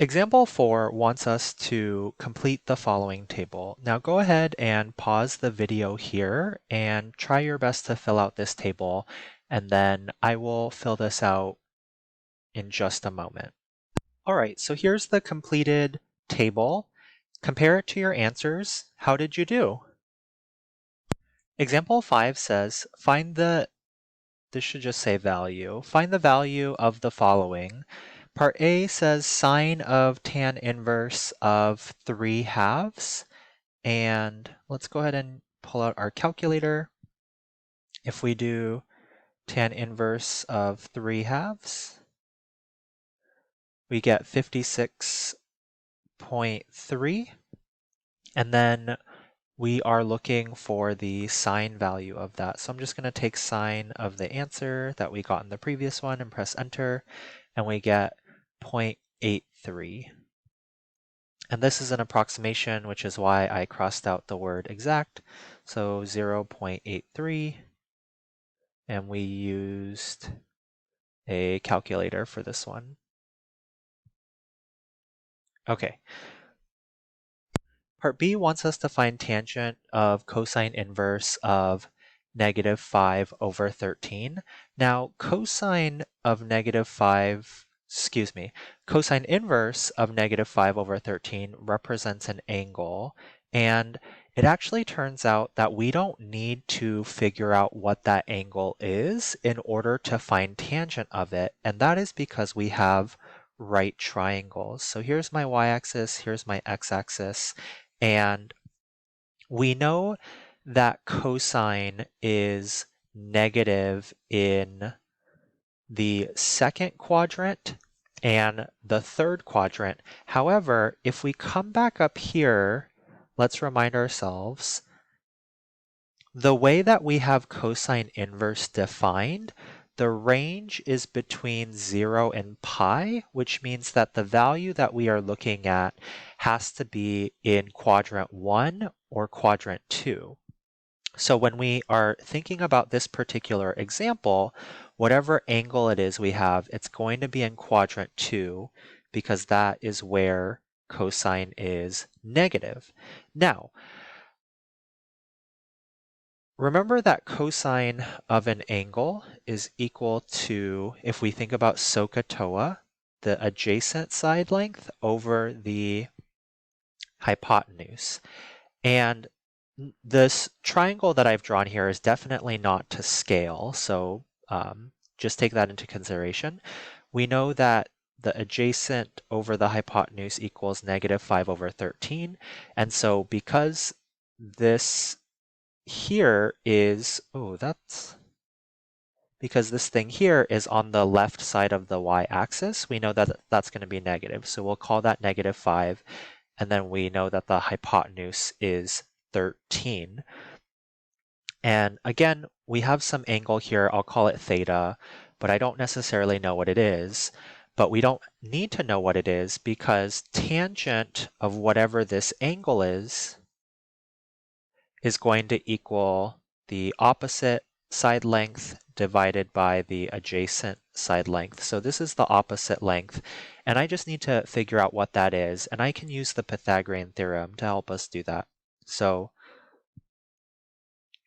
Example 4 wants us to complete the following table. Now go ahead and pause the video here and try your best to fill out this table, and then I will fill this out in just a moment. All right, so here's the completed table. Compare it to your answers. How did you do? Example 5 says, this should just say value. Find the value of the following. Part A says sine of tan inverse of 3/2. And let's go ahead and pull out our calculator. If we do tan inverse of 3/2, we get 56.3. And then we are looking for the sine value of that. So I'm just going to take sine of the answer that we got in the previous one and press enter, and we get 0.83. And this is an approximation, which is why I crossed out the word exact. So 0.83, and we used a calculator for this one. Okay. Part B wants us to find tangent of cosine inverse of -5/13. Now, cosine inverse of -5/13 represents an angle, and it actually turns out that we don't need to figure out what that angle is in order to find tangent of it, and that is because we have right triangles. So here's my y-axis, here's my x-axis, and we know that cosine is negative in the second quadrant and the third quadrant. However, if we come back up here, let's remind ourselves, the way that we have cosine inverse defined, the range is between 0 and pi, which means that the value that we are looking at has to be in quadrant 1 or quadrant 2. So when we are thinking about this particular example, whatever angle it is we have, it's going to be in quadrant 2 because that is where cosine is negative. Now, remember that cosine of an angle is equal to, if we think about SOHCAHTOA, the adjacent side length over the hypotenuse. And this triangle that I've drawn here is definitely not to scale, so just take that into consideration. We know that the adjacent over the hypotenuse equals -5/13, and so because this here is, because this thing here is on the left side of the y-axis, we know that that's going to be negative. So we'll call that -5, and then we know that the hypotenuse is 13. And again, we have some angle here, I'll call it theta, but I don't necessarily know what it is. But we don't need to know what it is because tangent of whatever this angle is going to equal the opposite side length divided by the adjacent side length. So this is the opposite length, and I just need to figure out what that is, and I can use the Pythagorean Theorem to help us do that. So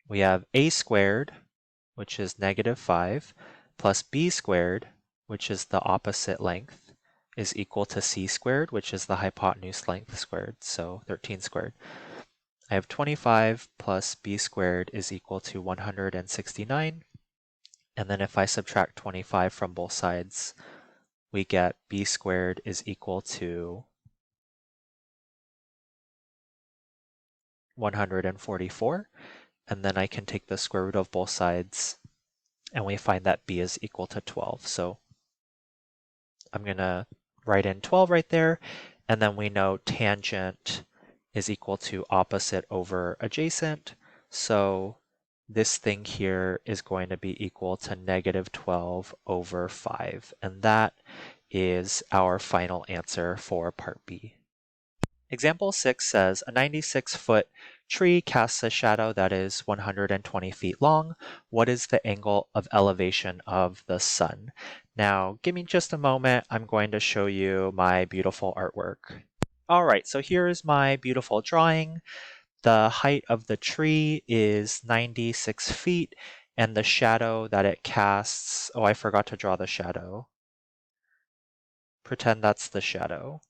we have a squared, which is -5, plus b squared, which is the opposite length, is equal to c squared, which is the hypotenuse length squared, so 13 squared. I have 25 plus b squared is equal to 169. And then if I subtract 25 from both sides, we get b squared is equal to 144. And then I can take the square root of both sides, and we find that b is equal to 12. So I'm going to write in 12 right there, and then we know tangent is equal to opposite over adjacent. So this thing here is going to be equal to -12/5. And that is our final answer for part B. Example 6 says a 96-foot tree casts a shadow that is 120 feet long. What is the angle of elevation of the sun? Now, give me just a moment. I'm going to show you my beautiful artwork. All right, so here is my beautiful drawing. The height of the tree is 96 feet, and the shadow that it casts, oh, I forgot to draw the shadow. Pretend that's the shadow.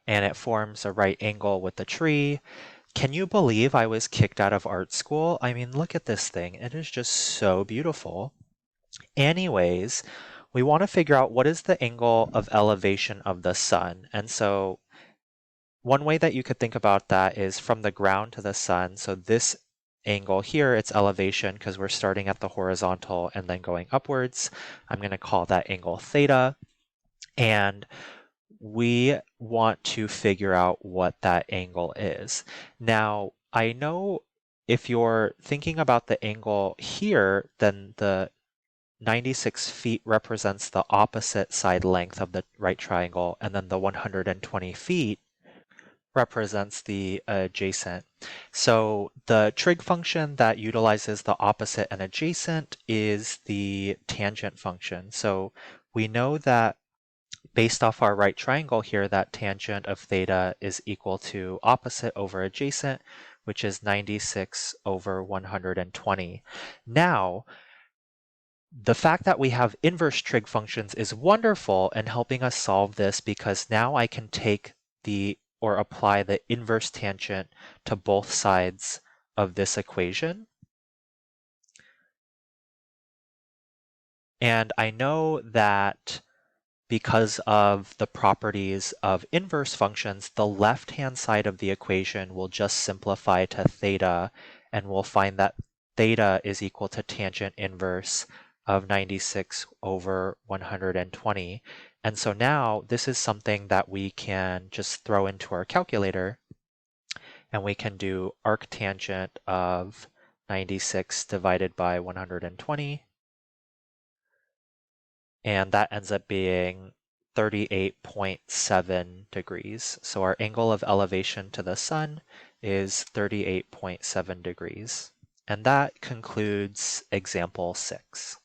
And it forms a right angle with the tree. Can you believe I was kicked out of art school? I mean, look at this thing. It is just so beautiful. Anyways, we want to figure out what is the angle of elevation of the sun. And so one way that you could think about that is from the ground to the sun. So this angle here, it's elevation because we're starting at the horizontal and then going upwards. I'm going to call that angle theta. And we want to figure out what that angle is. Now, I know if you're thinking about the angle here, then the 96 feet represents the opposite side length of the right triangle, and then the 120 feet represents the adjacent. So the trig function that utilizes the opposite and adjacent is the tangent function. So we know that based off our right triangle here, that tangent of theta is equal to opposite over adjacent, which is 96 over 120. Now, the fact that we have inverse trig functions is wonderful in helping us solve this because now I can take or apply the inverse tangent to both sides of this equation. And I know that because of the properties of inverse functions, the left-hand side of the equation will just simplify to theta, and we'll find that theta is equal to tangent inverse of 96 over 120. And so now this is something that we can just throw into our calculator, and we can do arctangent of 96 divided by 120. And that ends up being 38.7 degrees. So our angle of elevation to the sun is 38.7 degrees. And that concludes example 6.